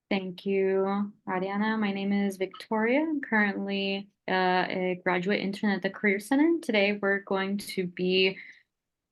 Thank you, Ariana. My name is Victoria. I'm currently a graduate intern at the Career Center. Today, we're going to be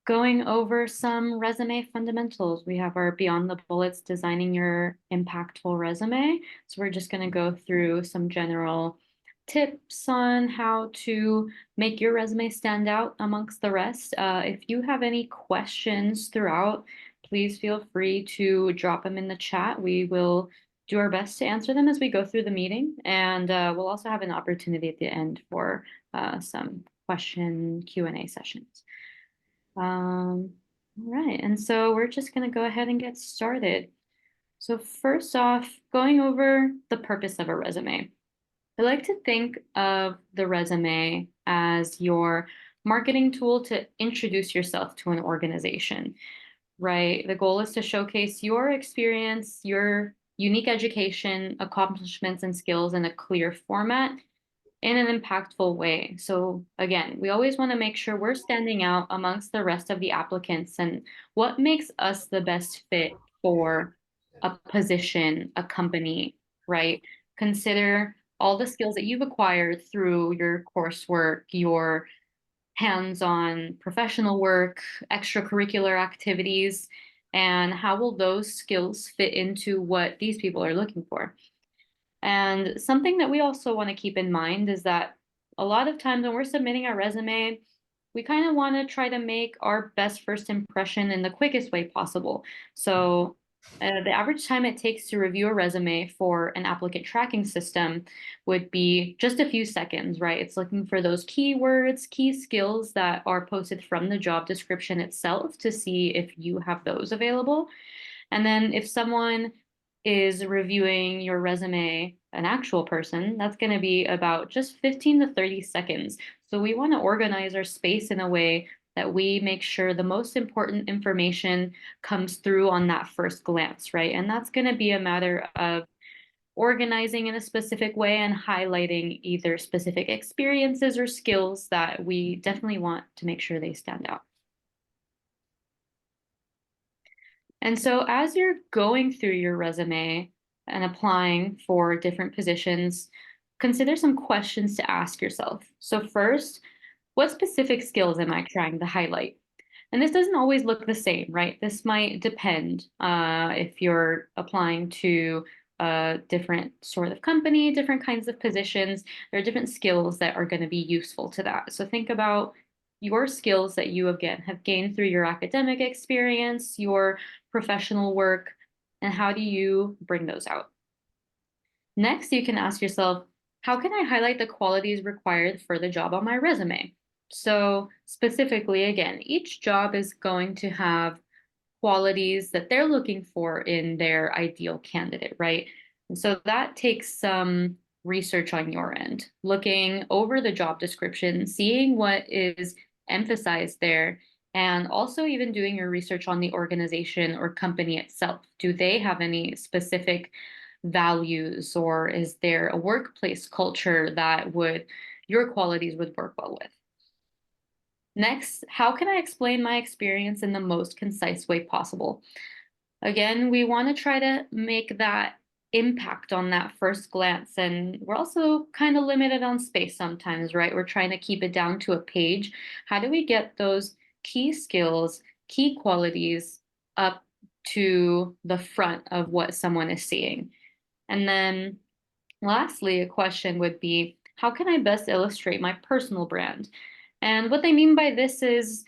going over some resume fundamentals. We have our Beyond the Bullets Designing Your Impactful Resume. So we're just going to go through some general tips on how to make your resume stand out amongst the rest. If you have any questions throughout, please feel free to drop them in the chat. We will do our best to answer them as we go through the meeting. And we'll also have an opportunity at the end for some question Q&A sessions. All right, and so we're just going to go ahead and get started. So first off, going over the purpose of a resume. I like to think of the resume as your marketing tool to introduce yourself to an organization, right? The goal is to showcase your experience, your unique education, accomplishments, and skills in a clear format in an impactful way. So again, we always want to make sure we're standing out amongst the rest of the applicants and what makes us the best fit for a position, a company, right? Consider all the skills that you've acquired through your coursework, your hands-on professional work, extracurricular activities, and how will those skills fit into what these people are looking for? And something that we also want to keep in mind is that a lot of times when we're submitting our resume, we kind of want to try to make our best first impression in the quickest way possible. So the average time it takes to review a resume for an applicant tracking system would be just a few seconds, right? It's looking for those keywords, key skills that are posted from the job description itself to see if you have those available. And then if someone is reviewing your resume, an actual person, that's going to be about just 15 to 30 seconds. So we want to organize our space in a way that we make sure the most important information comes through on that first glance, right? And that's going to be a matter of organizing in a specific way and highlighting either specific experiences or skills that we definitely want to make sure they stand out. And so as you're going through your resume and applying for different positions, consider some questions to ask yourself. So first, what specific skills am I trying to highlight? And this doesn't always look the same, right? This might depend if you're applying to a different sort of company, different kinds of positions. There are different skills that are going to be useful to that. So think about your skills that you again have gained through your academic experience, your professional work, and how do you bring those out? Next, you can ask yourself, how can I highlight the qualities required for the job on my resume? So specifically, again, each job is going to have qualities that they're looking for in their ideal candidate, right? And so that takes some research on your end, looking over the job description, seeing what is emphasized there, and also even doing your research on the organization or company itself. Do they have any specific values, or is there a workplace culture that your qualities would work well with? Next, how can I explain my experience in the most concise way possible? Again, we want to try to make that impact on that first glance. And we're also kind of limited on space sometimes, right? We're trying to keep it down to a page. How do we get those key skills, key qualities up to the front of what someone is seeing? And then lastly, a question would be, how can I best illustrate my personal brand? And what they mean by this is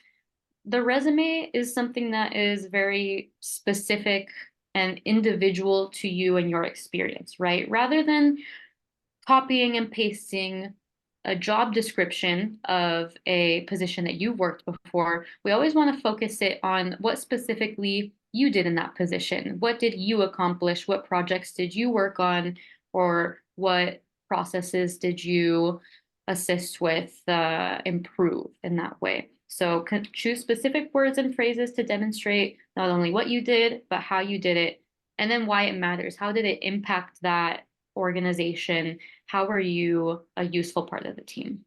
the resume is something that is very specific and individual to you and your experience, right? Rather than copying and pasting a job description of a position that you've worked before, we always want to focus it on what specifically you did in that position. What did you accomplish? What projects did you work on? Or what processes did you assist with, improve in that way? So choose specific words and phrases to demonstrate not only what you did, but how you did it, and then why it matters. How did it impact that organization? How are you a useful part of the team?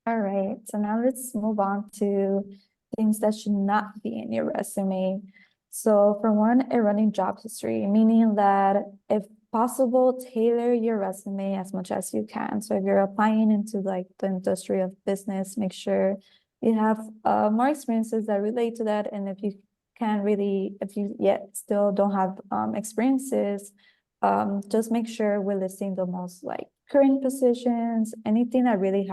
All right, so now let's move on to things that should not be in your resume. So for one, a running job history, meaning that if possible, tailor your resume as much as you can. So if you're applying into like the industry of business, make sure you have more experiences that relate to that. And if you can really, if you yet still don't have experiences, just make sure we're listing the most like current positions, anything that really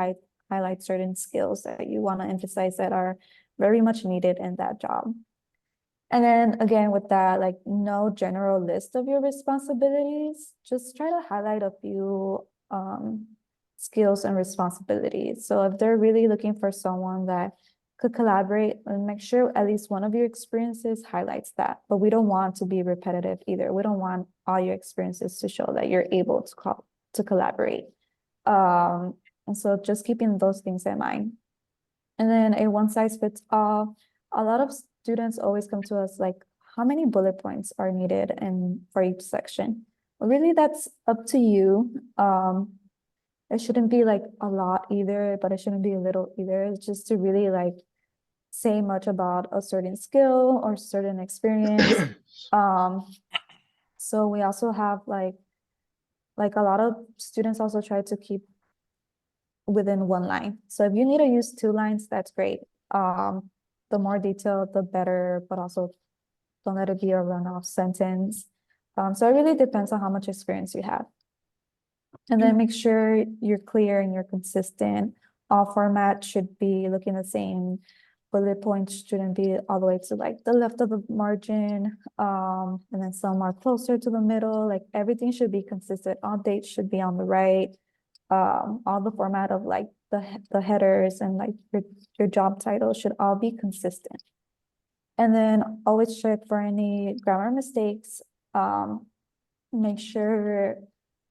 highlights certain skills that you want to emphasize that are very much needed in that job. And then again, with that, like no general list of your responsibilities, just try to highlight a few skills and responsibilities. So if they're really looking for someone that could collaborate, and make sure at least one of your experiences highlights that. But we don't want to be repetitive either. We don't want all your experiences to show that you're able to collaborate. And so just keeping those things in mind. And then a one size fits all, a lot of students always come to us like, how many bullet points are needed for each section? Well, really, that's up to you. It shouldn't be like a lot either, but it shouldn't be a little either. It's just to really like say much about a certain skill or certain experience. So we also have like a lot of students also try to keep within one line. So if you need to use 2 lines, that's great. The more detailed, the better, but also don't let it be a runoff sentence. So it really depends on how much experience you have. And then make sure you're clear and you're consistent. All formats should be looking the same. Bullet points shouldn't be all the way to like the left of the margin. And then some are closer to the middle. Like everything should be consistent. All dates should be on the right. All the format of like the headers and like your job title should all be consistent. And then always check for any grammar mistakes. Make sure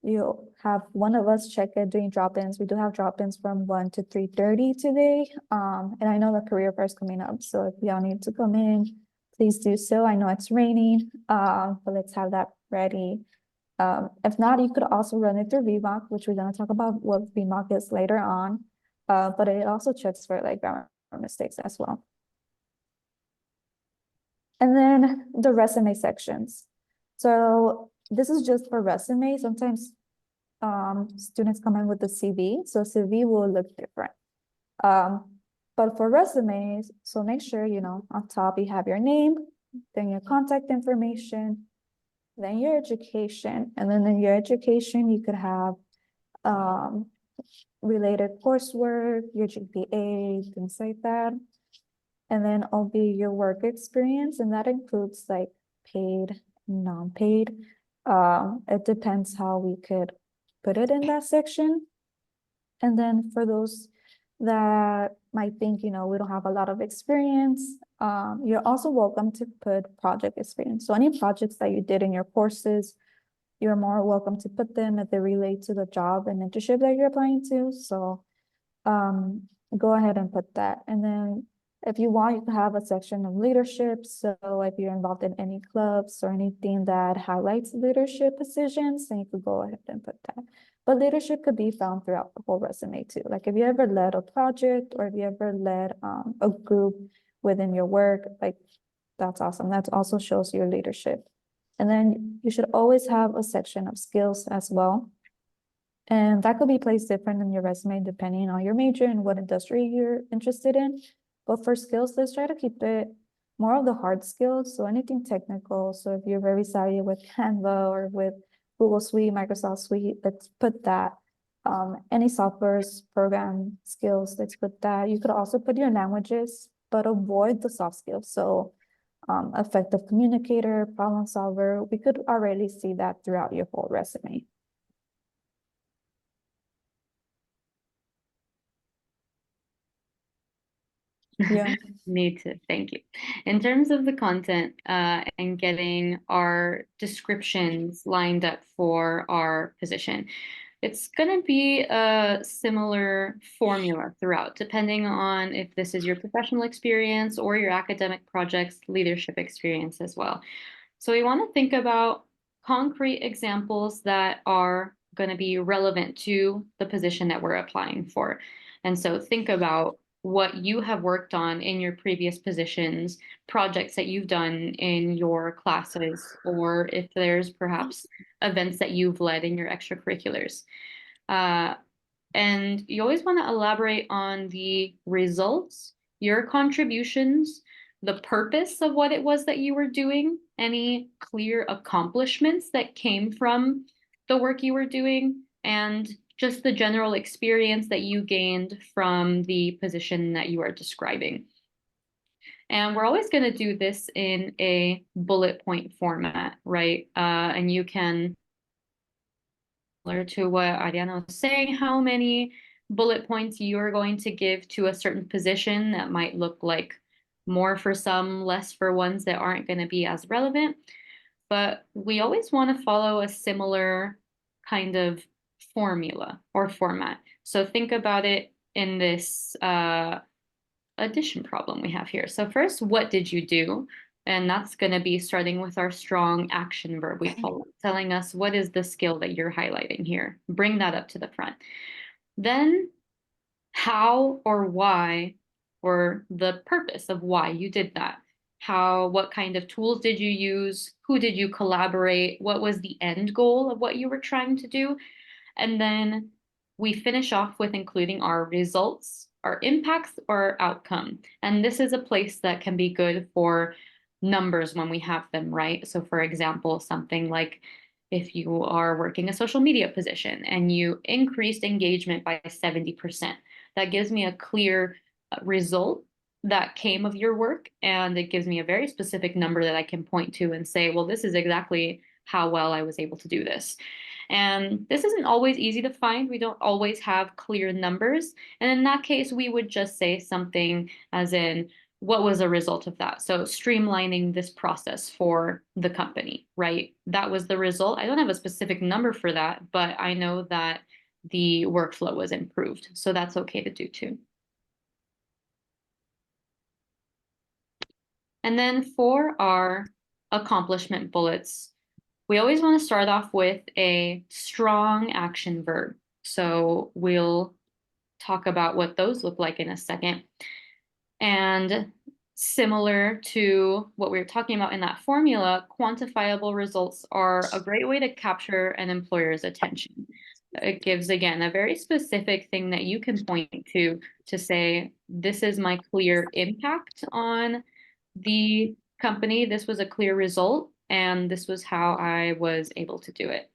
you have one of us check it during drop-ins. We do have drop-ins from 1 to 3:30 today. And I know the career fair is coming up, so if y'all need to come in, please do so. I know it's raining, but let's have that ready. If not, you could also run it through VMOC, which we're gonna talk about what VMOC is later on. But it also checks for like grammar mistakes as well. And then the resume sections. So this is just for resume. Sometimes students come in with the CV, so CV will look different. But for resumes, so make sure, on top you have your name, then your contact information, then your education, and then in your education, you could have related coursework, your GPA, things like that. And then it'll be your work experience, and that includes like paid, non-paid. It depends how we could put it in that section. And then for those that might think, we don't have a lot of experience, you're also welcome to put project experience. So any projects that you did in your courses, you're more welcome to put them if they relate to the job and internship that you're applying to. So go ahead and put that. And then if you want, you can have a section of leadership. So if you're involved in any clubs or anything that highlights leadership positions, then you could go ahead and put that. But leadership could be found throughout the whole resume too. Like if you ever led a project or if you ever led a group within your work, like that's awesome. That also shows your leadership. And then you should always have a section of skills as well. And that could be placed different in your resume depending on your major and what industry you're interested in. But for skills, let's try to keep it more of the hard skills. So anything technical. So if you're very savvy with Canva or with Google Suite, Microsoft Suite, let's put that. Any software's program skills, let's put that. You could also put your languages, but avoid the soft skills. So effective communicator, problem solver, we could already see that throughout your whole resume. Yeah. Me too. Thank you. In terms of the content and getting our descriptions lined up for our position, it's going to be a similar formula throughout, depending on if this is your professional experience or your academic projects leadership experience as well. So we want to think about concrete examples that are going to be relevant to the position that we're applying for. And so think about what you have worked on in your previous positions, projects that you've done in your classes, or if there's perhaps events that you've led in your extracurriculars. Uh, and you always want to elaborate on the results, your contributions, the purpose of what it was that you were doing, any clear accomplishments that came from the work you were doing, and just the general experience that you gained from the position that you are describing. And we're always going to do this in a bullet point format, right? And you can, similar to what Ariana was saying, how many bullet points you're going to give to a certain position that might look like more for some, less for ones that aren't going to be as relevant. But we always want to follow a similar kind of formula or format. So think about it in this addition problem we have here. So first, what did you do? And that's going to be starting with our strong action verb we call it, telling us what is the skill that you're highlighting here. Bring that up to the front. Then how or why, or the purpose of why you did that. What kind of tools did you use? Who did you collaborate? What was the end goal of what you were trying to do? And then we finish off with including our results, our impacts, or outcome. And this is a place that can be good for numbers when we have them, right? So for example, something like if you are working a social media position and you increased engagement by 70%, that gives me a clear result that came of your work. And it gives me a very specific number that I can point to and say, well, this is exactly how well I was able to do this. And this isn't always easy to find. We don't always have clear numbers. And in that case, we would just say something as in, what was a result of that? So streamlining this process for the company, right? That was the result. I don't have a specific number for that, but I know that the workflow was improved. So that's okay to do too. And then for our accomplishment bullets, we always want to start off with a strong action verb. So we'll talk about what those look like in a second. And similar to what we were talking about in that formula, quantifiable results are a great way to capture an employer's attention. It gives, again, a very specific thing that you can point to say, this is my clear impact on the company. This was a clear result, and this was how I was able to do it.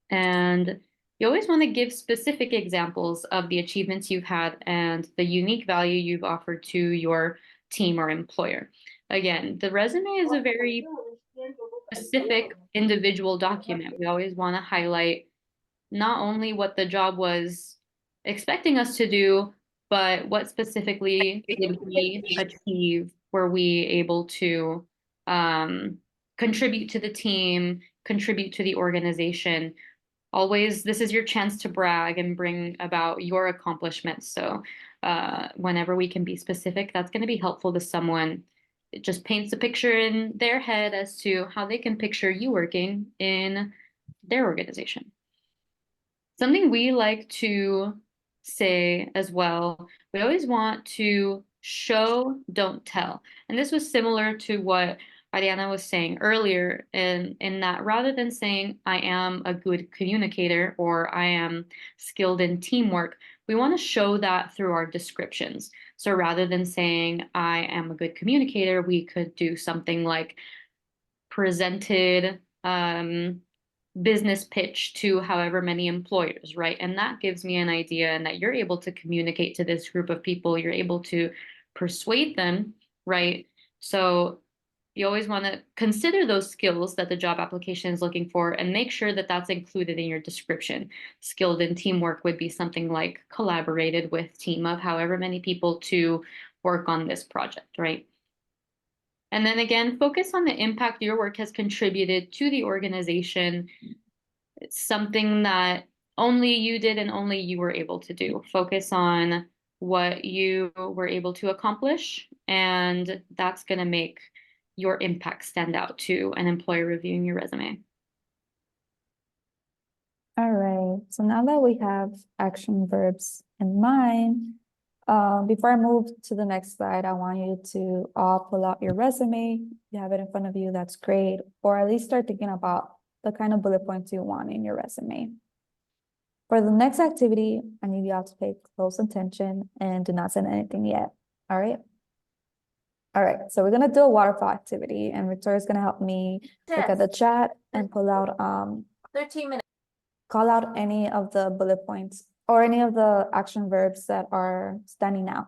And you always want to give specific examples of the achievements you've had and the unique value you've offered to your team or employer. Again, the resume is a very specific individual document. We always want to highlight not only what the job was expecting us to do, but what specifically did we achieve? Were we able to contribute to the team, contribute to the organization? Always, this is your chance to brag and bring about your accomplishments. So whenever we can be specific, that's going to be helpful to someone. It just paints a picture in their head as to how they can picture you working in their organization. Something we like to say as well, we always want to show, don't tell. And this was similar to what Ariana was saying earlier, in that rather than saying, I am a good communicator or I am skilled in teamwork, we want to show that through our descriptions. So rather than saying, I am a good communicator, we could do something like presented business pitch to however many employers, right? And that gives me an idea, and that you're able to communicate to this group of people, you're able to persuade them, right? So you always want to consider those skills that the job application is looking for and make sure that that's included in your description. Skilled in teamwork would be something like collaborated with team of however many people to work on this project, right? And then again, focus on the impact your work has contributed to the organization. It's something that only you did and only you were able to do. Focus on what you were able to accomplish, and that's going to make your impact stand out to an employer reviewing your resume. All right, so now that we have action verbs in mind, Before I move to the next slide, I want you to all pull out your resume. If you have it in front of you, that's great. Or at least start thinking about the kind of bullet points you want in your resume. For the next activity, I need you all to pay close attention and do not send anything yet. All right? All right, so we're gonna do a waterfall activity, and Victoria's gonna help me look at the chat and pull out 13 minutes. call out any of the bullet points or any of the action verbs that are standing out.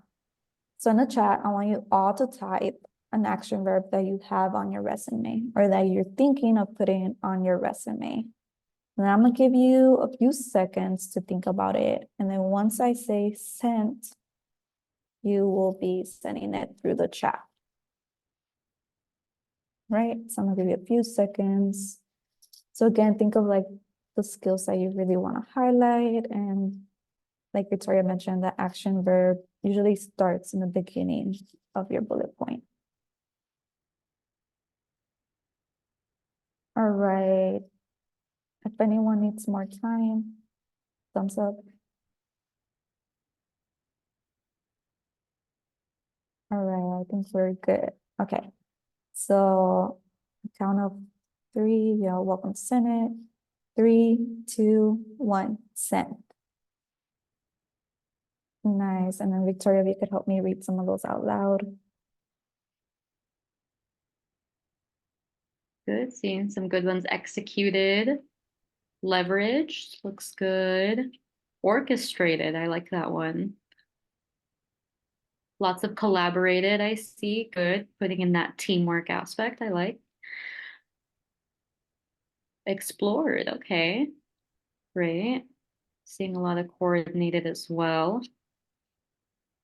So in the chat, I want you all to type an action verb that you have on your resume or that you're thinking of putting on your resume. And I'm gonna give you a few seconds to think about it. And then once I say sent, you will be sending it through the chat. Right? So I'm gonna give you a few seconds. So again, think of like the skills that you really want to highlight. And like Victoria mentioned, the action verb usually starts in the beginning of your bullet point. All right. If anyone needs more time, thumbs up. All right, I think we're good. Okay. So count of 3, you're welcome to send it. 3, 2, 1, send. Nice. And then Victoria, if you could help me read some of those out loud. Good, seeing some good ones executed. Leveraged, looks good. Orchestrated, I like that one. Lots of collaborated, I see, good. Putting in that teamwork aspect, I like. Explored, okay, great. Seeing a lot of coordinated as well.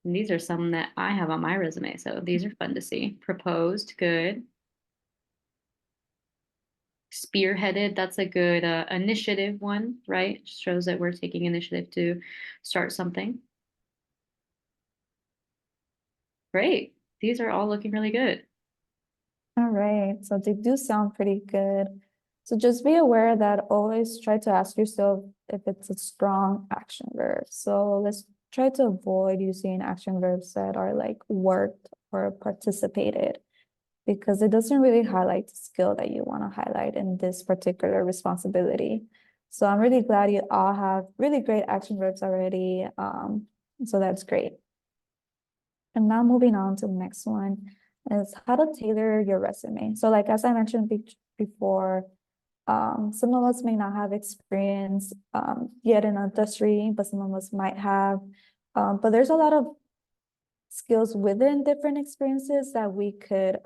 And these are some that I have on my resume, so these are fun to see. Proposed, good. Spearheaded, that's a good initiative one, right? Shows that we're taking initiative to start something. Great. These are all looking really good. All right, so they do sound pretty good. So just be aware that always try to ask yourself if it's a strong action verb. So let's try to avoid using action verbs that are like worked or participated, because it doesn't really highlight the skill that you want to highlight in this particular responsibility. So I'm really glad you all have really great action verbs already. So that's great. And now moving on to the next one is how to tailor your resume. So like, as I mentioned before, some of us may not have experience yet in industry, but some of us might have. But there's a lot of skills within different experiences that we could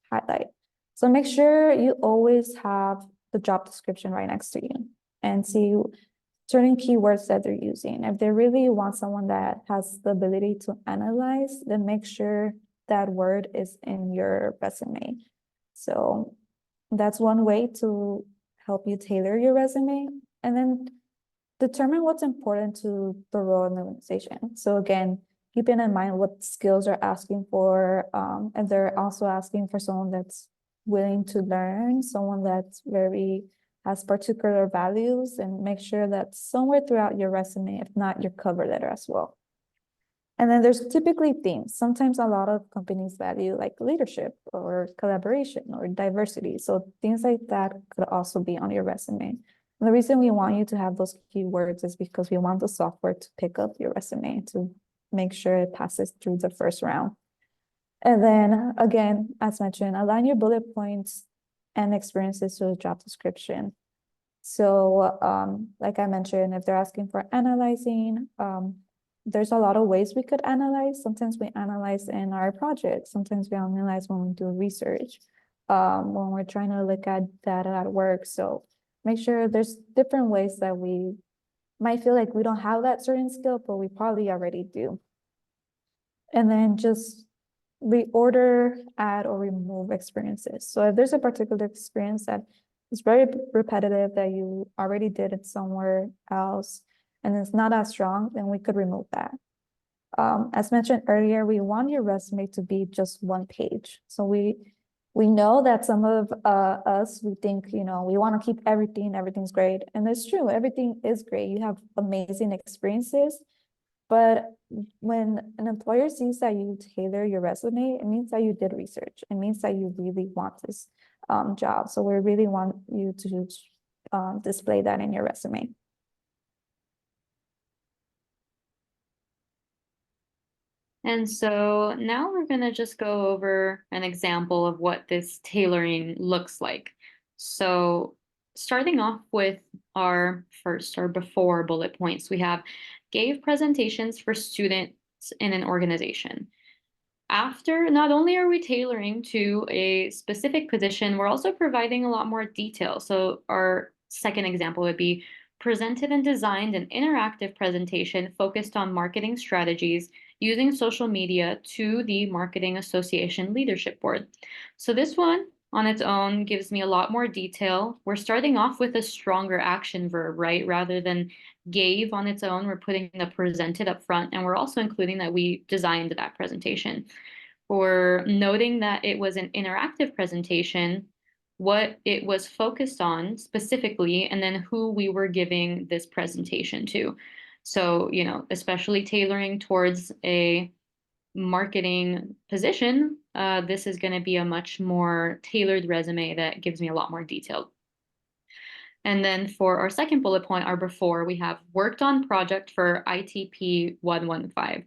highlight. So make sure you always have the job description right next to you and see certain keywords that they're using. If they really want someone that has the ability to analyze, then make sure that word is in your resume. So that's one way to help you tailor your resume. And then determine what's important to the role in the organization. So again, keeping in mind what skills are asking for, and they're also asking for someone that's willing to learn, someone that's has particular values, and make sure that somewhere throughout your resume, if not your cover letter as well. And then there's typically themes. Sometimes a lot of companies value like leadership or collaboration or diversity. So things like that could also be on your resume. And the reason we want you to have those keywords is because we want the software to pick up your resume to make sure it passes through the first round. And then again, as mentioned, align your bullet points and experiences to the job description. So like I mentioned, if they're asking for analyzing, there's a lot of ways we could analyze. Sometimes we analyze in our project. Sometimes we analyze when we do research, when we're trying to look at data at work. So make sure there's different ways that we might feel like we don't have that certain skill, but we probably already do. And then just reorder, add, or remove experiences. So if there's a particular experience that is very repetitive that you already did it somewhere else and it's not as strong, then we could remove that. As mentioned earlier, we want your resume to be just one page. So we know that some of us, we think, we want to keep everything's great. And it's true, everything is great. You have amazing experiences. But when an employer sees that you tailor your resume, it means that you did research. It means that you really want this job. So we really want you to display that in your resume. And so now we're going to just go over an example of what this tailoring looks like. So starting off with our before bullet points, we have gave presentations for students in an organization. After, not only are we tailoring to a specific position, we're also providing a lot more detail. So our second example would be presented and designed an interactive presentation focused on marketing strategies using social media to the Marketing Association Leadership Board. So this one on its own gives me a lot more detail. We're starting off with a stronger action verb, right? Rather than gave on its own, we're putting the presented up front, and we're also including that we designed that presentation. For noting that it was an interactive presentation, what it was focused on specifically, and then who we were giving this presentation to. So, especially tailoring towards a marketing position, this is going to be a much more tailored resume that gives me a lot more detail. And then for our second bullet point, our before, we have worked on project for ITP 115.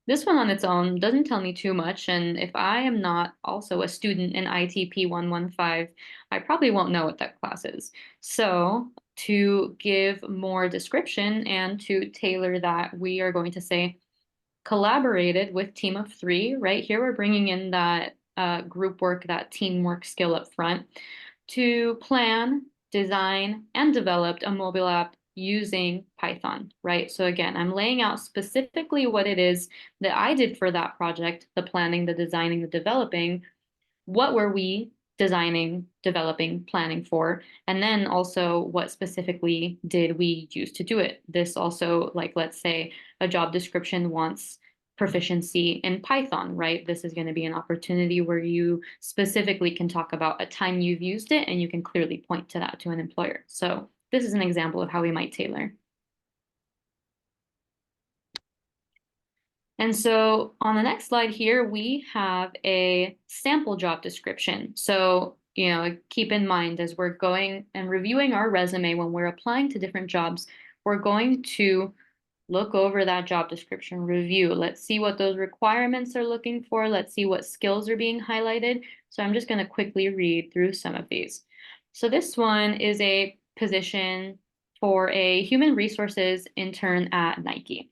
This one on its own doesn't tell me too much, and if I am not also a student in ITP 115, I probably won't know what that class is. So to give more description and to tailor that, we are going to say collaborated with team of three. Right here, we're bringing in that group work, that teamwork skill up front to plan, design, and developed a mobile app using Python, right? So again, I'm laying out specifically what it is that I did for that project, the planning, the designing, the developing. What were we designing, developing, planning for? And then also what specifically did we use to do it? This also, like, let's say a job description wants proficiency in Python, right? This is going to be an opportunity where you specifically can talk about a time you've used it and you can clearly point to that to an employer. So this is an example of how we might tailor. And so on the next slide here, we have a sample job description. So, keep in mind as we're going and reviewing our resume when we're applying to different jobs, we're going to look over that job description, review. Let's see what those requirements are looking for. Let's see what skills are being highlighted. So I'm just going to quickly read through some of these. So this one is a position for a human resources intern at Nike.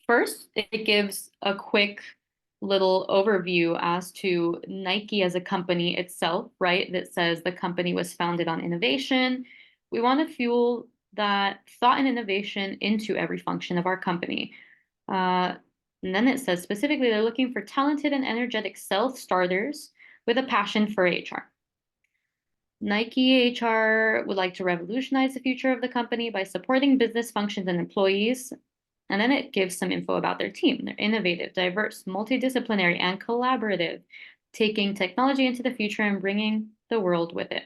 First, it gives a quick little overview as to Nike as a company itself, right? That says the company was founded on innovation. We want to fuel that thought and innovation into every function of our company. And then it says specifically they're looking for talented and energetic self-starters with a passion for HR. Nike HR would like to revolutionize the future of the company by supporting business functions and employees. And then it gives some info about their team. They're innovative, diverse, multidisciplinary, and collaborative, taking technology into the future and bringing the world with it.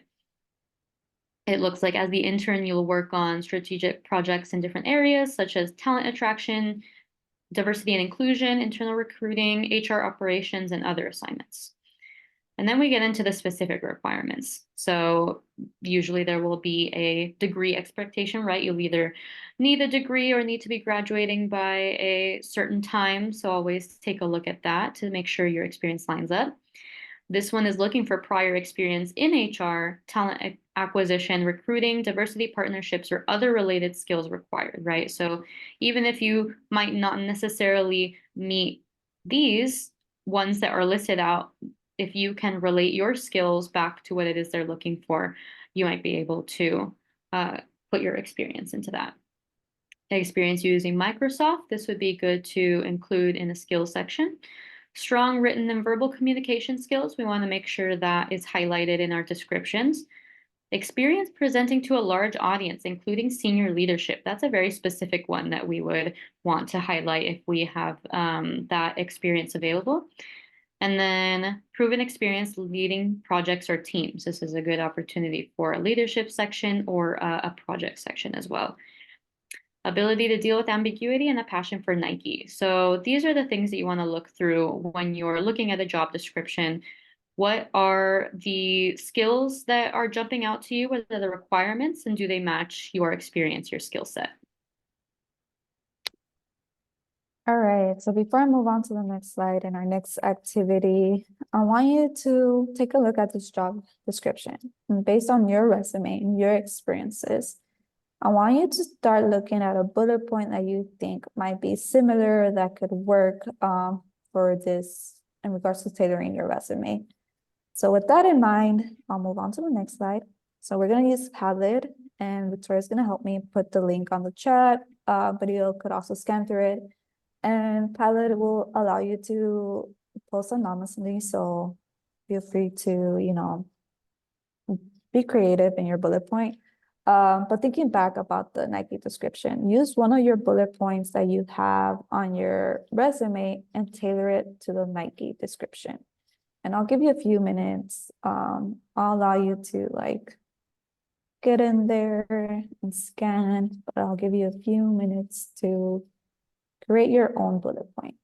It looks like as the intern, you'll work on strategic projects in different areas, such as talent attraction, diversity and inclusion, internal recruiting, HR operations, and other assignments. And then we get into the specific requirements. So usually there will be a degree expectation, right? You'll either need a degree or need to be graduating by a certain time. So always take a look at that to make sure your experience lines up. This one is looking for prior experience in HR, talent acquisition, recruiting, diversity partnerships, or other related skills required, right? So even if you might not necessarily meet these ones that are listed out, if you can relate your skills back to what it is they're looking for, you might be able to put your experience into that. Experience using Microsoft, this would be good to include in the skills section. Strong written and verbal communication skills, we want to make sure that is highlighted in our descriptions. Experience presenting to a large audience, including senior leadership. That's a very specific one that we would want to highlight if we have that experience available. And then proven experience leading projects or teams. This is a good opportunity for a leadership section or a project section as well. ability to deal with ambiguity, and a passion for Nike. So these are the things that you want to look through when you're looking at a job description. What are the skills that are jumping out to you? What are the requirements, and do they match your experience, your skill set? All right, so before I move on to the next slide and our next activity, I want you to take a look at this job description. And based on your resume and your experiences, I want you to start looking at a bullet point that you think might be similar that could work for this in regards to tailoring your resume. So with that in mind, I'll move on to the next slide. So we're going to use Padlet, and Victoria's going to help me put the link on the chat, but you could also scan through it. And Padlet will allow you to post anonymously, so feel free to, be creative in your bullet point. But thinking back about the Nike description, use one of your bullet points that you have on your resume and tailor it to the Nike description. And I'll give you a few minutes. I'll allow you to get in there and scan, but I'll give you a few minutes to create your own bullet point.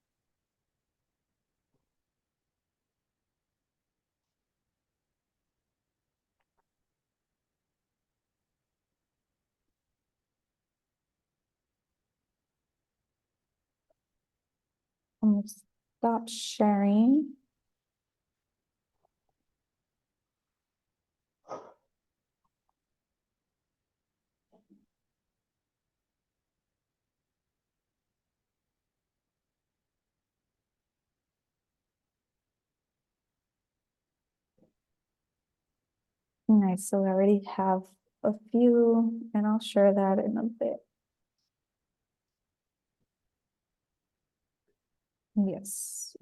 I'm gonna stop sharing. Nice, so I already have a few, and I'll share that in a bit. Yes.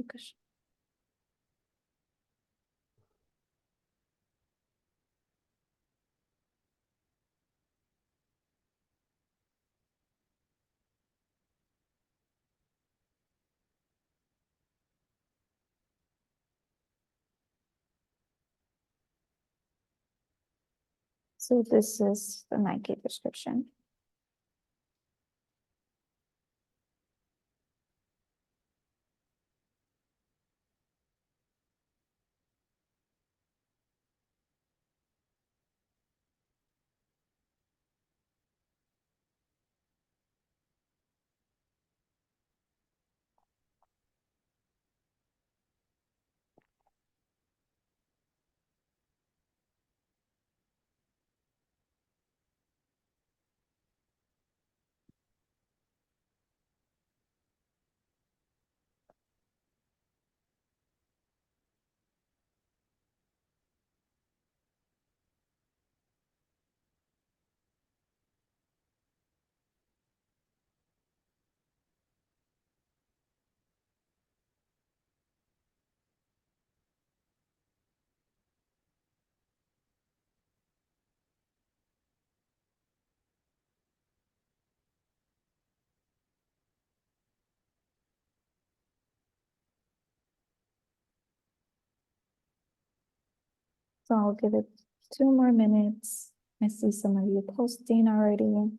So this is the Nike description. So I'll give it 2 more minutes. I see some of you posting already.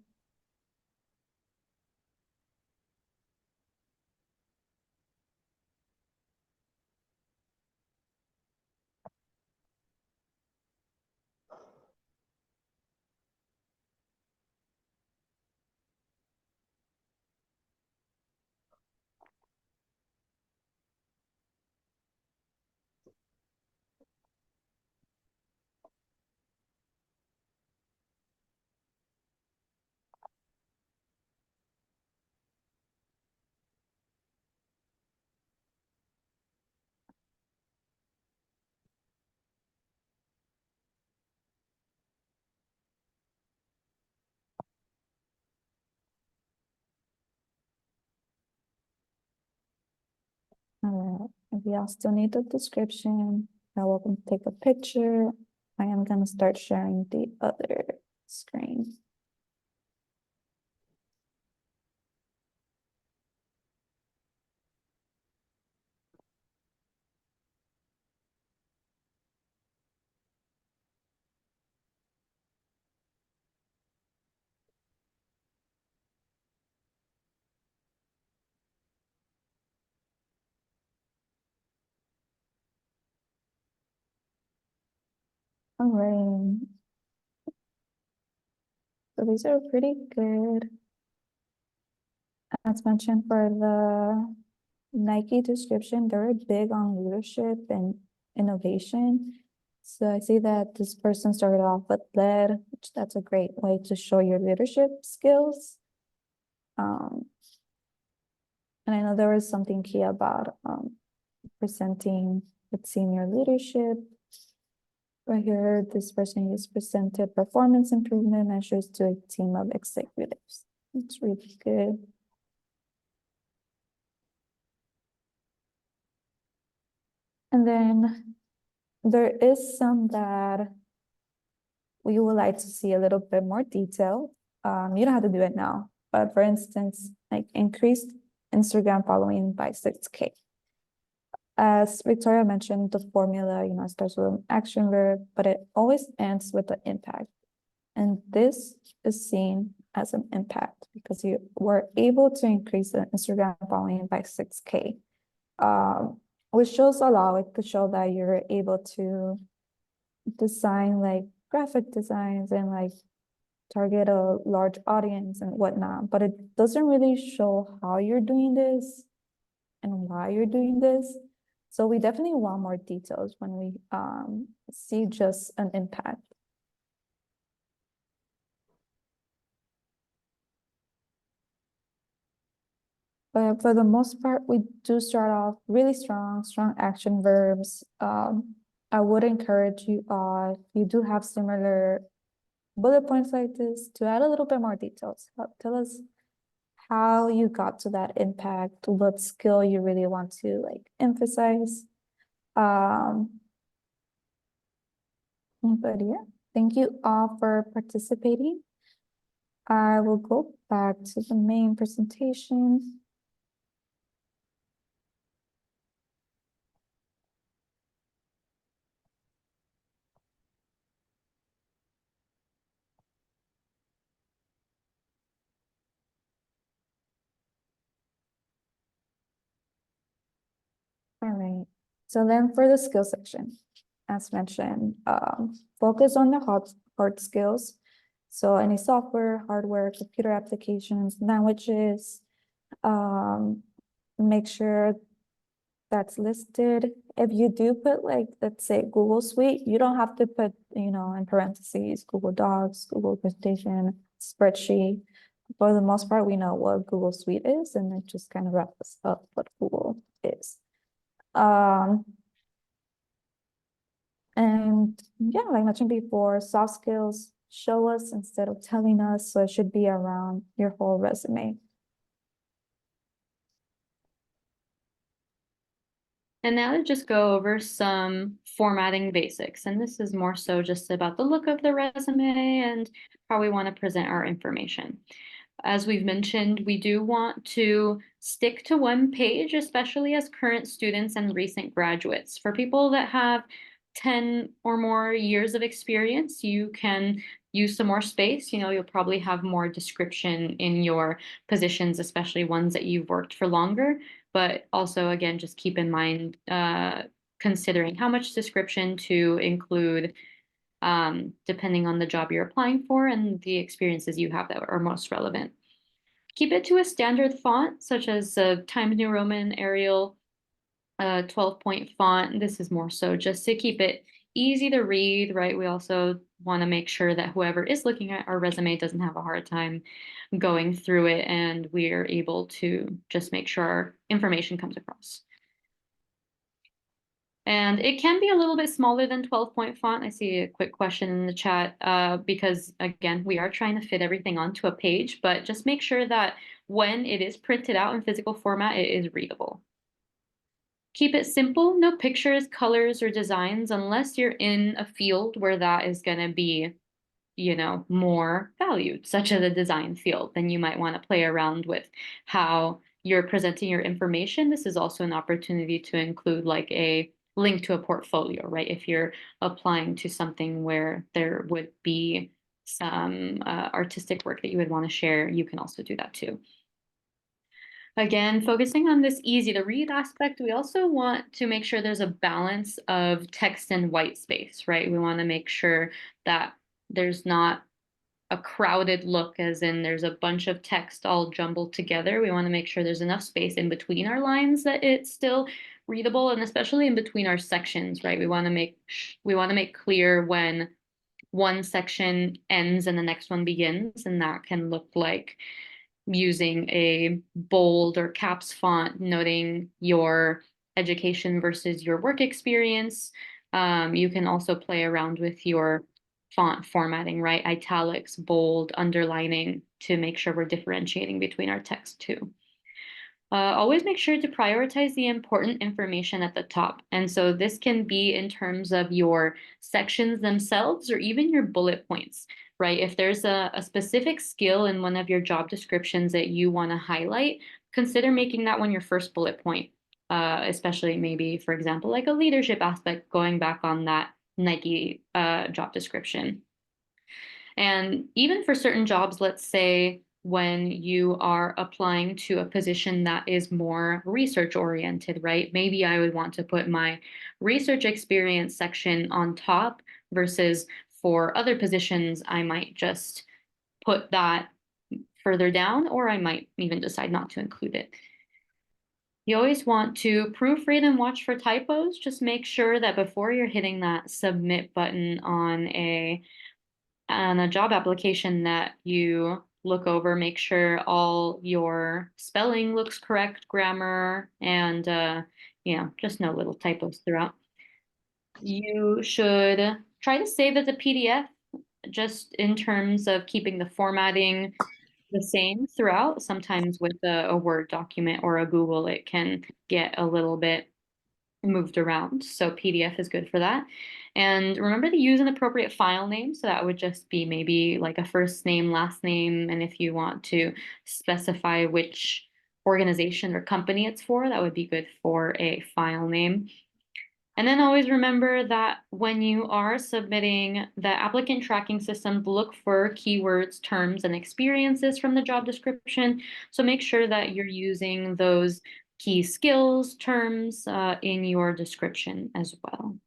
All right, if y'all still need the description, you're welcome to take a picture. I am gonna start sharing the other screen. right. So these are pretty good. As mentioned for the Nike description, they're big on leadership and innovation. So I see that this person started off with lead, which that's a great way to show your leadership skills. And I know there was something key about presenting with senior leadership. Right here, this person has presented performance improvement measures to a team of executives. It's really good. And then there is some that we would like to see a little bit more detail. You don't have to do it now, but for instance, like increased Instagram following by 6K. As Victoria mentioned, the formula, starts with an action verb, but it always ends with the impact. And this is seen as an impact because you were able to increase the Instagram following by 6K, which shows a lot. It could show that you're able to design like graphic designs and like target a large audience and whatnot, but it doesn't really show how you're doing this and why you're doing this. So we definitely want more details when we see just an impact. But for the most part, we do start off really strong action verbs. I would encourage you all, if you do have similar bullet points like this, to add a little bit more details. Tell us how you got to that impact, what skill you really want to like emphasize. But yeah, thank you all for participating. I will go back to the main presentation. All right. So then for the skill section, as mentioned, focus on the hard skills. So any software, hardware, computer applications, languages, make sure that's listed. If you do put like, let's say Google Suite, you don't have to put, in parentheses, Google Docs, Google Presentation, spreadsheet. For the most part, we know what Google Suite is, and it just kind of wraps up what Google is. And yeah, like I mentioned before, soft skills show us instead of telling us, so it should be around your whole resume. And now to just go over some formatting basics. And this is more so just about the look of the resume and how we want to present our information. As we've mentioned, we do want to stick to one page, especially as current students and recent graduates. For people that have 10 or more years of experience, you can use some more space. You'll probably have more description in your positions, especially ones that you've worked for longer. But also, again, just keep in mind considering how much description to include depending on the job you're applying for and the experiences you have that are most relevant. Keep it to a standard font, such as Times New Roman, Arial, 12-point font. This is more so just to keep it easy to read, right? We also want to make sure that whoever is looking at our resume doesn't have a hard time going through it, and we are able to just make sure our information comes across. And it can be a little bit smaller than 12-point font. I see a quick question in the chat because, again, we are trying to fit everything onto a page, but just make sure that when it is printed out in physical format, it is readable. Keep it simple, no pictures, colors, or designs unless you're in a field where that is going to be, more valued, such as a design field. Then you might want to play around with how you're presenting your information. This is also an opportunity to include like a link to a portfolio, right? If you're applying to something where there would be some artistic work that you would want to share, you can also do that too. Again, focusing on this easy to read aspect, we also want to make sure there's a balance of text and white space, right? We want to make sure that there's not a crowded look, as in there's a bunch of text all jumbled together. We want to make sure there's enough space in between our lines that it's still readable, and especially in between our sections, right? We want to make clear when one section ends and the next one begins, and that can look like using a bold or caps font noting your education versus your work experience. You can also play around with your font formatting, right? Italics, bold, underlining to make sure we're differentiating between our text too. Always make sure to prioritize the important information at the top. And so this can be in terms of your sections themselves or even your bullet points, right? If there's a specific skill in one of your job descriptions that you want to highlight, consider making that one your first bullet point, especially maybe, for example, like a leadership aspect, going back on that Nike job description. And even for certain jobs, let's say when you are applying to a position that is more research oriented, right? Maybe I would want to put my research experience section on top versus for other positions, I might just put that further down, or I might even decide not to include it. You always want to proofread and watch for typos. Just make sure that before you're hitting that submit button on a job application that you look over, make sure all your spelling looks correct, grammar, and just no little typos throughout. You should try to save as a PDF just in terms of keeping the formatting the same throughout. Sometimes with a Word document or a Google, it can get a little bit moved around. So PDF is good for that. And remember to use an appropriate file name. So that would just be maybe like a first name, last name. And if you want to specify which organization or company it's for, that would be good for a file name. And then always remember that when you are submitting, the applicant tracking system look for keywords, terms, and experiences from the job description. So make sure that you're using those key skills, terms in your description as well.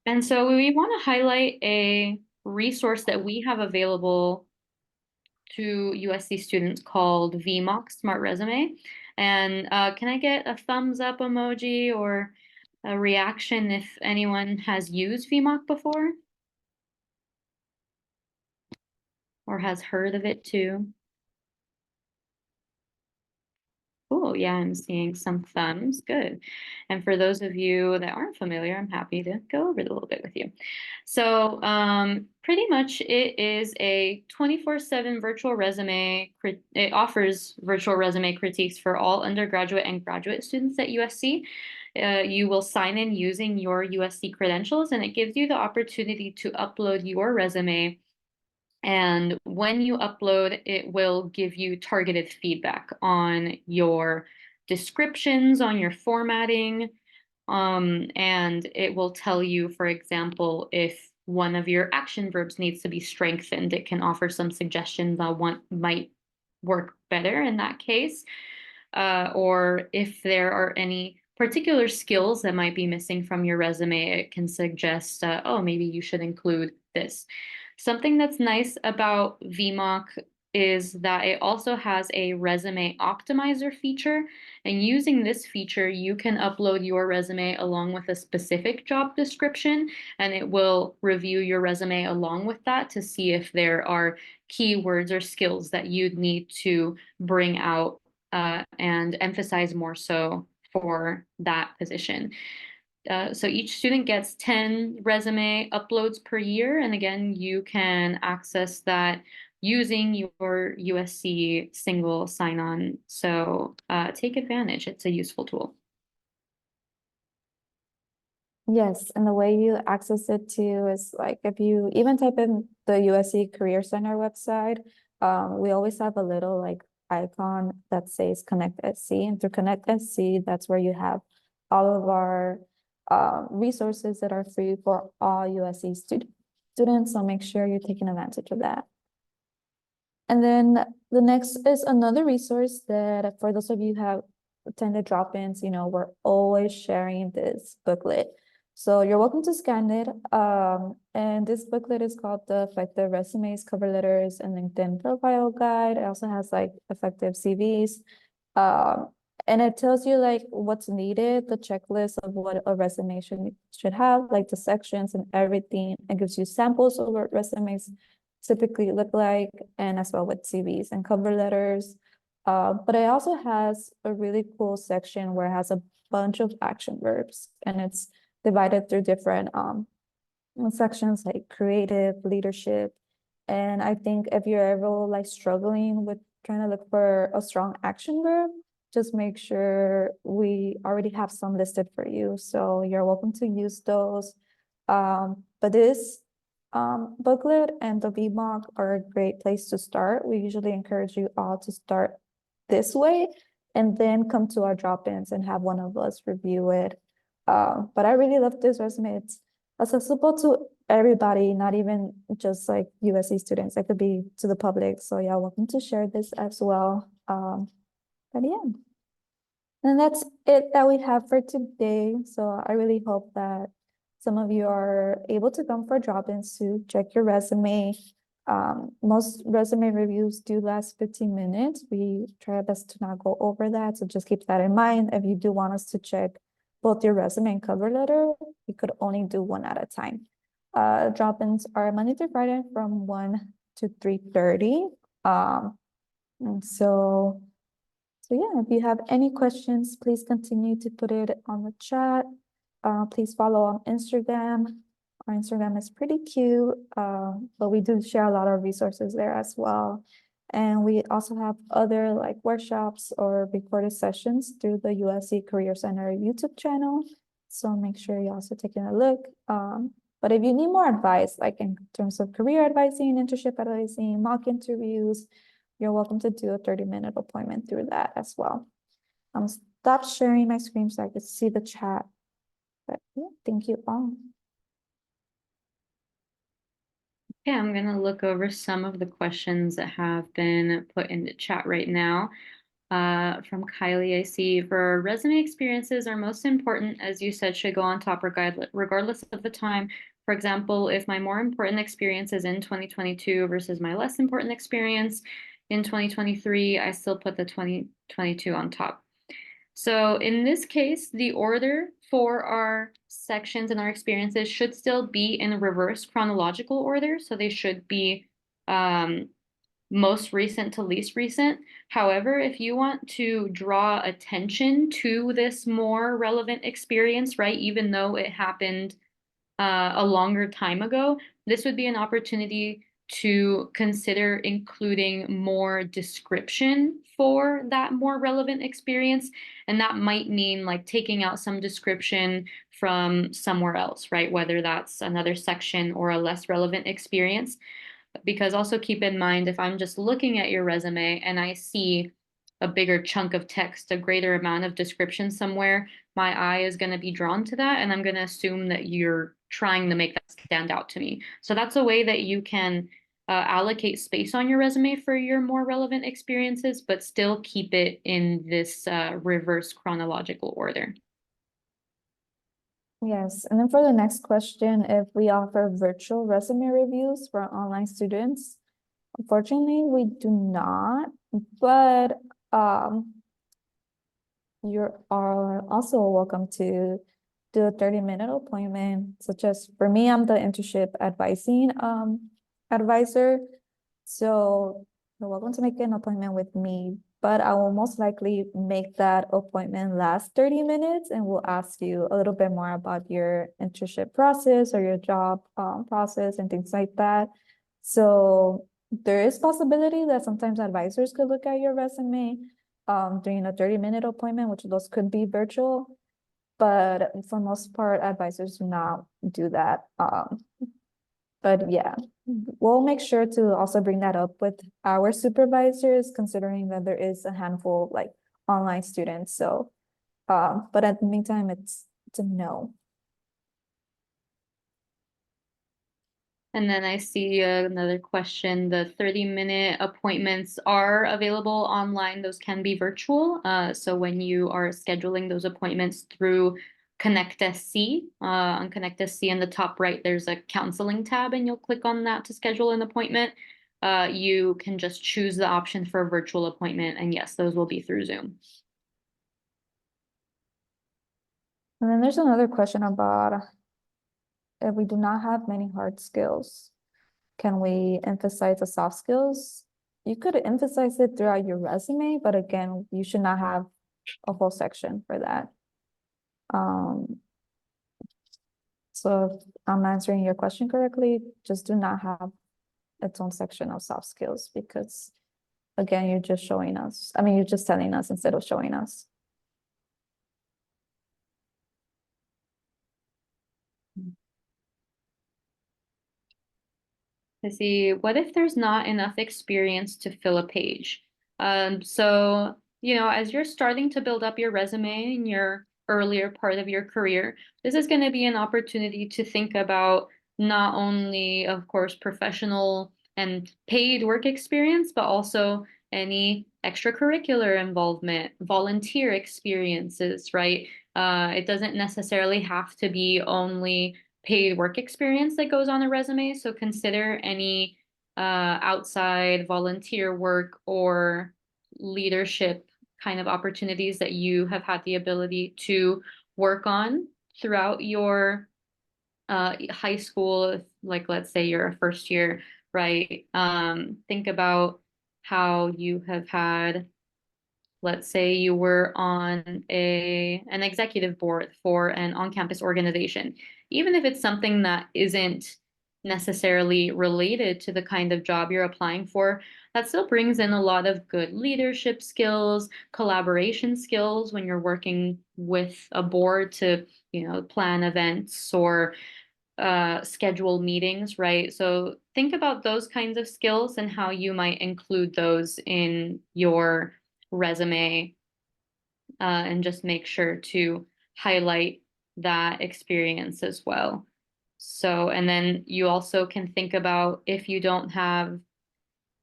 And so we want to highlight a resource that we have available to USC students called VMOC Smart Resume. And can I get a thumbs up emoji or a reaction if anyone has used VMOC before? Or has heard of it too? Oh, yeah, I'm seeing some thumbs. Good. And for those of you that aren't familiar, I'm happy to go over it a little bit with you. So pretty much it is a 24/7 virtual resume. It offers virtual resume critiques for all undergraduate and graduate students at USC. You will sign in using your USC credentials, and it gives you the opportunity to upload your resume. And when you upload, it will give you targeted feedback on your descriptions, on your formatting, and it will tell you, for example, if one of your action verbs needs to be strengthened. It can offer some suggestions on what might work better in that case, or if there are any particular skills that might be missing from your resume, it can suggest, oh, maybe you should include this. Something that's nice about VMOC is that it also has a resume optimizer feature. And using this feature, you can upload your resume along with a specific job description, and it will review your resume along with that to see if there are keywords or skills that you'd need to bring out and emphasize more so for that position. So each student gets 10 resume uploads per year. And again, you can access that using your USC single sign-on. So take advantage. It's a useful tool. Yes, and the way you access it too is like if you even type in the USC Career Center website, we always have a little like icon that says Connect SC, and through Connect SC, that's where you have all of our resources that are free for all USC students. So make sure you're taking advantage of that. And then the next is another resource that for those of you who have attended drop-ins, we're always sharing this booklet. So you're welcome to scan it. And this booklet is called the Effective Resumes, Cover Letters, and LinkedIn Profile Guide. It also has like effective CVs. And it tells you like what's needed, the checklist of what a resume should have, like the sections and everything. It gives you samples of what resumes typically look like, and as well with CVs and cover letters. But it also has a really cool section where it has a bunch of action verbs, and it's divided through different sections like creative, leadership. And I think if you're ever like struggling with trying to look for a strong action verb, just make sure we already have some listed for you. So you're welcome to use those. But this booklet and the VMOC are a great place to start. We usually encourage you all to start this way and then come to our drop-ins and have one of us review it. But I really love this resume. It's accessible to everybody, not even just like USC students. It could be to the public. So yeah, welcome to share this as well. But yeah. And that's it that we have for today. So I really hope that some of you are able to come for drop-ins to check your resume. Most resume reviews do last 15 minutes. We try our best to not go over that. So just keep that in mind. If you do want us to check both your resume and cover letter, we could only do one at a time. Drop-ins are Monday through Friday from 1 to 3:30. And so yeah, if you have any questions, please continue to put it on the chat. Please follow on Instagram. Our Instagram is pretty cute, but we do share a lot of resources there as well. And we also have other like workshops or recorded sessions through the USC Career Center YouTube channel. So make sure you're also taking a look. But if you need more advice, like in terms of career advising, internship advising, mock interviews, you're welcome to do a 30-minute appointment through that as well. Stop sharing my screen so I can see the chat. But yeah, thank you all. Yeah, I'm going to look over some of the questions that have been put in the chat right now. From Kylie, I see for resume experiences are most important, as you said, should go on top regardless of the time. For example, if my more important experience is in 2022 versus my less important experience in 2023, I still put the 2022 on top. So in this case, the order for our sections and our experiences should still be in reverse chronological order. So they should be most recent to least recent. However, if you want to draw attention to this more relevant experience, right, even though it happened a longer time ago, this would be an opportunity to consider including more description for that more relevant experience. And that might mean like taking out some description from somewhere else, right? Whether that's another section or a less relevant experience. Because also keep in mind, if I'm just looking at your resume and I see a bigger chunk of text, a greater amount of description somewhere, my eye is going to be drawn to that, and I'm going to assume that you're trying to make that stand out to me. So that's a way that you can allocate space on your resume for your more relevant experiences, but still keep it in this reverse chronological order. Yes, and then for the next question, if we offer virtual resume reviews for online students, unfortunately, we do not, but you are also welcome to do a 30-minute appointment, such as for me, I'm the internship advising advisor. So you're welcome to make an appointment with me, but I will most likely make that appointment last 30 minutes and we'll ask you a little bit more about your internship process or your job process and things like that. So there is possibility that sometimes advisors could look at your resume during a 30-minute appointment, which those could be virtual. But for most part, advisors do not do that. But yeah, we'll make sure to also bring that up with our supervisors, considering that there is a handful of like online students. So, but at the meantime, it's a no. And then I see another question. The 30-minute appointments are available online. Those can be virtual. So when you are scheduling those appointments through Connect SC, on Connect SC in the top right, there's a counseling tab, and you'll click on that to schedule an appointment. You can just choose the option for a virtual appointment. And yes, those will be through Zoom. And then there's another question about if we do not have many hard skills, can we emphasize the soft skills? You could emphasize it throughout your resume, but again, you should not have a whole section for that. So if I'm answering your question correctly, just do not have its own section of soft skills because again, you're just showing us. I mean, you're just telling us instead of showing us. I see. What if there's not enough experience to fill a page? So, as you're starting to build up your resume in your earlier part of your career, this is going to be an opportunity to think about not only, of course, professional and paid work experience, but also any extracurricular involvement, volunteer experiences, right? It doesn't necessarily have to be only paid work experience that goes on a resume. So consider any outside volunteer work or leadership kind of opportunities that you have had the ability to work on throughout your high school. Like, let's say you're a first year, right? Think about how you have had, let's say you were on an executive board for an on-campus organization, even if it's something that isn't necessarily related to the kind of job you're applying for, that still brings in a lot of good leadership skills, collaboration skills when you're working with a board to, plan events or schedule meetings, right? So think about those kinds of skills and how you might include those in your resume, and just make sure to highlight that experience as well. So, and then you also can think about if you don't have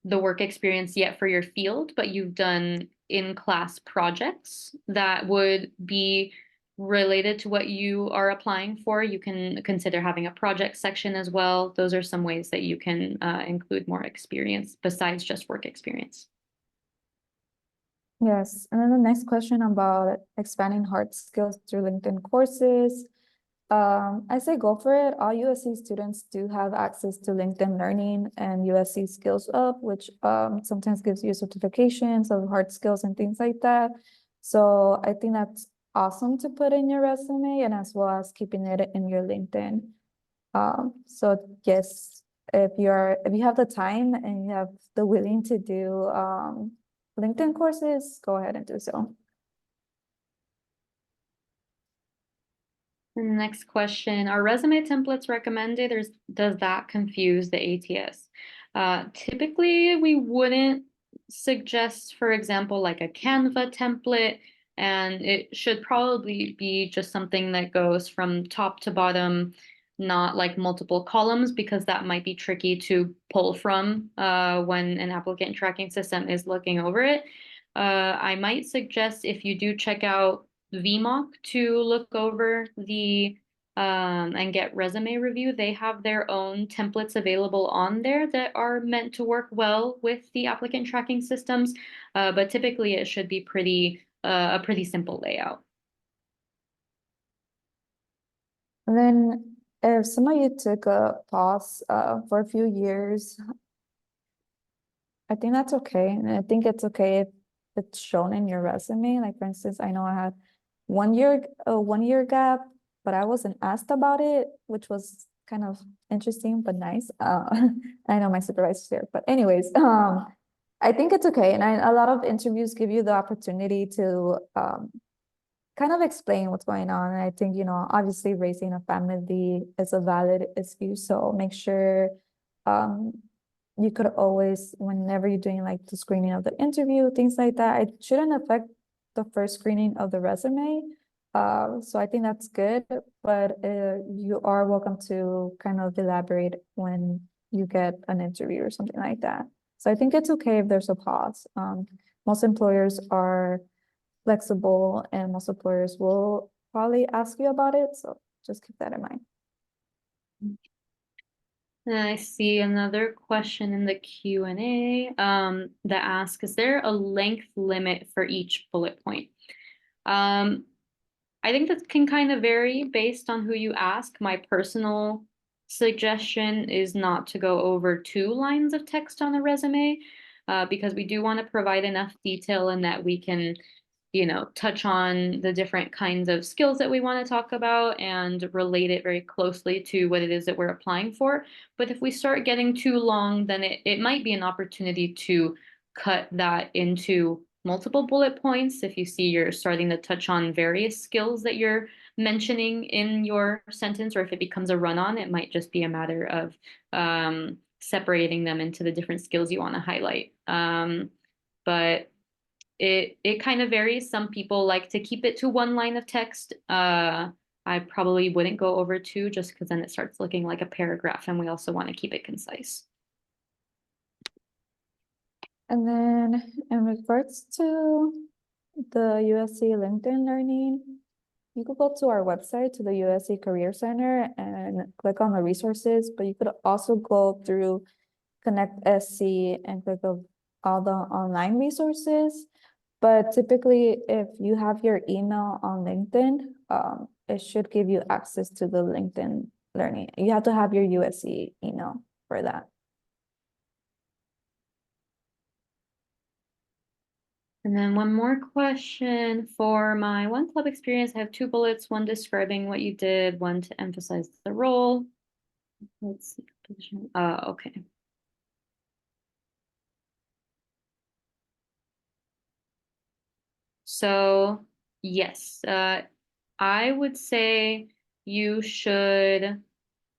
the work experience yet for your field, but you've done in-class projects that would be related to what you are applying for, you can consider having a project section as well. Those are some ways that you can include more experience besides just work experience. Yes, and then the next question about expanding hard skills through LinkedIn courses. I say go for it. All USC students do have access to LinkedIn Learning and USC Skills Up, which sometimes gives you certifications of hard skills and things like that. So I think that's awesome to put in your resume and as well as keeping it in your LinkedIn. So yes, if you have the time and you have the willing to do LinkedIn courses, go ahead and do so. And the next question, are resume templates recommended, or does that confuse the ATS? Typically, we wouldn't suggest, for example, like a Canva template, and it should probably be just something that goes from top to bottom, not like multiple columns, because that might be tricky to pull from when an applicant tracking system is looking over it. I might suggest if you do check out VMOC to look over the and get resume review. They have their own templates available on there that are meant to work well with the applicant tracking systems, but typically it should be a pretty simple layout. And then if some of you took a pause for a few years, I think that's okay. And I think it's okay if it's shown in your resume. Like for instance, I know I had a 1 year gap, but I wasn't asked about it, which was kind of interesting but nice. I know my supervisor's here, but anyways, I think it's okay. And a lot of interviews give you the opportunity to kind of explain what's going on. And I think, obviously raising a family is a valid excuse. So make sure you could always, whenever you're doing like the screening of the interview, things like that, it shouldn't affect the first screening of the resume. So I think that's good, but you are welcome to kind of elaborate when you get an interview or something like that. So I think it's okay if there's a pause. Most employers are flexible and most employers will probably ask you about it. So just keep that in mind. And I see another question in the Q&A that asks, is there a length limit for each bullet point? I think that can kind of vary based on who you ask. My personal suggestion is not to go over 2 lines of text on a resume, because we do want to provide enough detail in that we can, touch on the different kinds of skills that we want to talk about and relate it very closely to what it is that we're applying for. But if we start getting too long, then it might be an opportunity to cut that into multiple bullet points. If you see you're starting to touch on various skills that you're mentioning in your sentence, or if it becomes a run-on, it might just be a matter of separating them into the different skills you want to highlight. But it kind of varies. Some people like to keep it to 1 line of text. I probably wouldn't go over 2 just because then it starts looking like a paragraph, and we also want to keep it concise. And then in regards to the USC LinkedIn Learning, you could go to our website, to the USC Career Center, and click on the resources, but you could also go through Connect SC and click on all the online resources. But typically, if you have your email on LinkedIn, it should give you access to the LinkedIn Learning. You have to have your USC email for that. And then one more question for my One Club experience. I have 2 bullets, one describing what you did, one to emphasize the role. Let's see, position. Okay. So yes, I would say you should,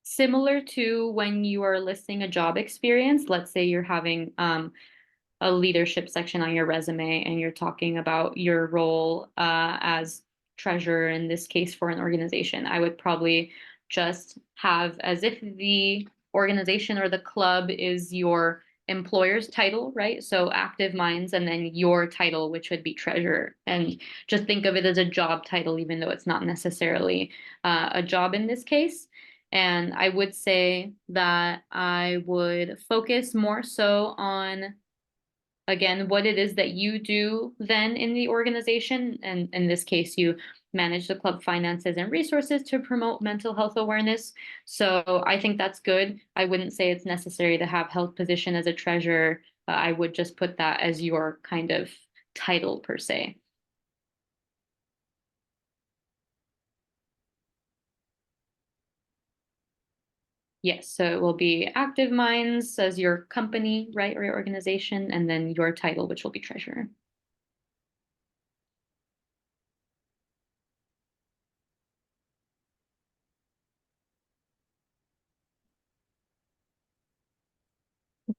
similar to when you are listing a job experience, let's say you're having a leadership section on your resume and you're talking about your role as treasurer, in this case for an organization, I would probably just have as if the organization or the club is your employer's title, right? So Active Minds, and then your title, which would be treasurer. And just think of it as a job title, even though it's not necessarily a job in this case. And I would say that I would focus more so on, again, what it is that you do then in the organization. And in this case, you manage the club finances and resources to promote mental health awareness. So I think that's good. I wouldn't say it's necessary to have held position as a treasurer. I would just put that as your kind of title per se. Yes, so it will be Active Minds as your company, right, or your organization, and then your title, which will be treasurer.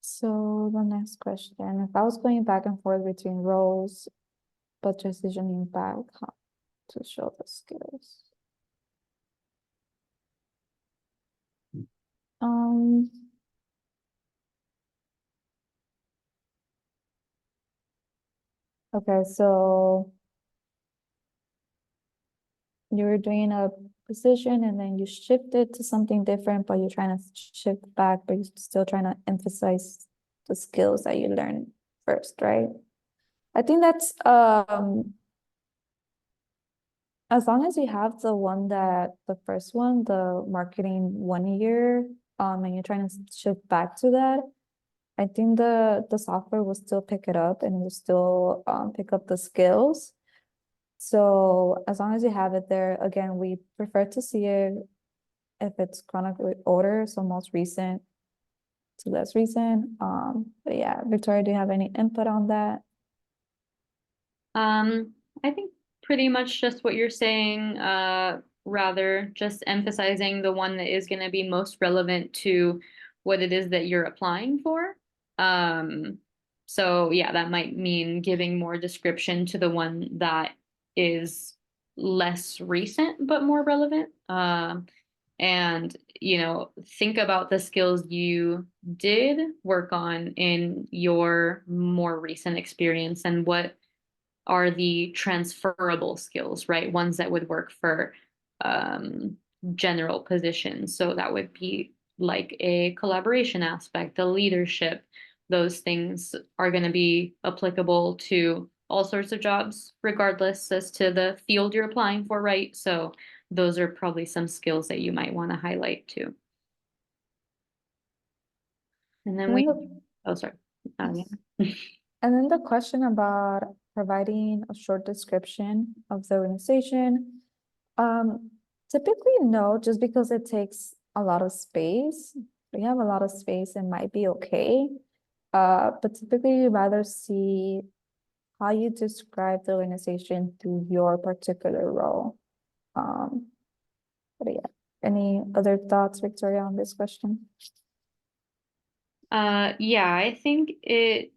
So the next question, if I was going back and forth between roles, but transitioning back, how to show the skills? Um, okay, so you were doing a position and then you shifted to something different, but you're trying to shift back, but you're still trying to emphasize the skills that you learned first, right? I think that's as long as you have the first one, the marketing 1 year, and you're trying to shift back to that, I think the software will still pick it up and will still pick up the skills. So as long as you have it there, again, we prefer to see it if it's chronically order, so most recent to less recent. But yeah, Victoria, do you have any input on that? I think pretty much just what you're saying, rather just emphasizing the one that is going to be most relevant to what it is that you're applying for. So yeah, that might mean giving more description to the one that is less recent but more relevant. And, think about the skills you did work on in your more recent experience and what are the transferable skills, right? Ones that would work for general positions. So that would be like a collaboration aspect, a leadership. Those things are going to be applicable to all sorts of jobs, regardless as to the field you're applying for, right? So those are probably some skills that you might want to highlight too. And then And then the- oh, sorry. and then the question about providing a short description of the organization. Typically no, just because it takes a lot of space. We have a lot of space, it might be okay. But typically you'd rather see how you describe the organization through your particular role. But yeah, any other thoughts, Victoria, on this question? Yeah, I think it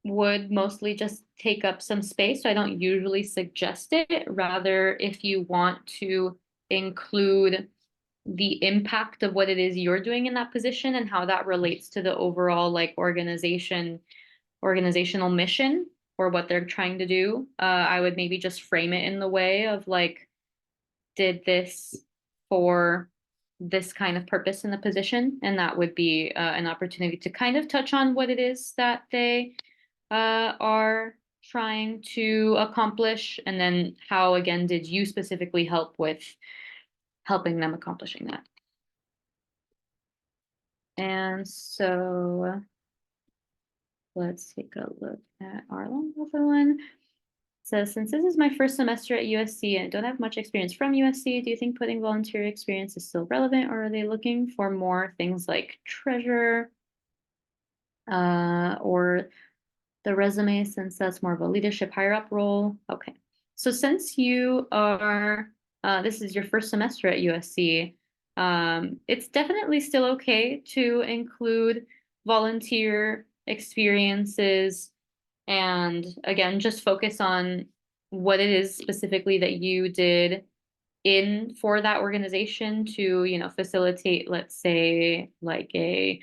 would mostly just take up some space. So I don't usually suggest it. Rather, if you want to include the impact of what it is you're doing in that position and how that relates to the overall like organizational mission or what they're trying to do, I would maybe just frame it in the way of like, did this for this kind of purpose in the position, and that would be an opportunity to kind of touch on what it is that they are trying to accomplish, and then how, again, did you specifically help with helping them accomplishing that? And so let's take a look at our other one. So since this is my first semester at USC and I don't have much experience from USC, do you think putting volunteer experience is still relevant, or are they looking for more things like treasure or the resume, since that's more of a leadership higher up role? Okay. So since you are, this is your first semester at USC, it's definitely still okay to include volunteer experiences and again, just focus on what it is specifically that you did in for that organization to, facilitate, let's say, like a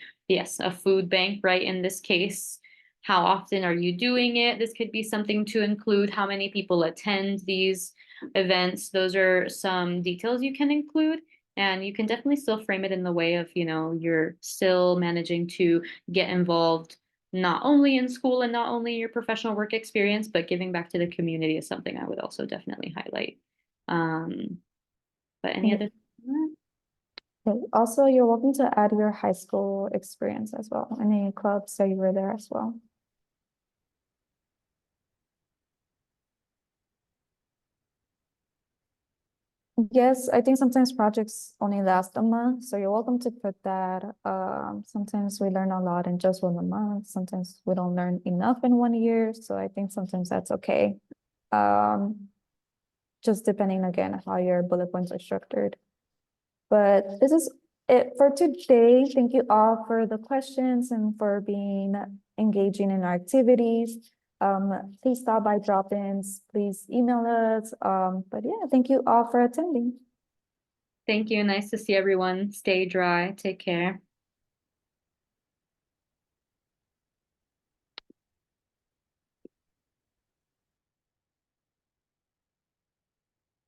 food bank, right? In this case, how often are you doing it? This could be something to include. How many people attend these events? Those are some details you can include. And you can definitely still frame it in the way of, you're still managing to get involved not only in school and not only your professional work experience, but giving back to the community is something I would also definitely highlight. But any other? Okay. Also, you're welcome to add your high school experience as well, any clubs that you were there as well. Yes, I think sometimes projects only last a month, so you're welcome to put that. Sometimes we learn a lot in just 1 month. Sometimes we don't learn enough in 1 year, so I think sometimes that's okay. Just depending again how your bullet points are structured. But this is it for today. Thank you all for the questions and for being engaging in our activities. Please stop by drop-ins, please email us. But yeah, thank you all for attending. Thank you. Nice to see everyone. Stay dry. Take care.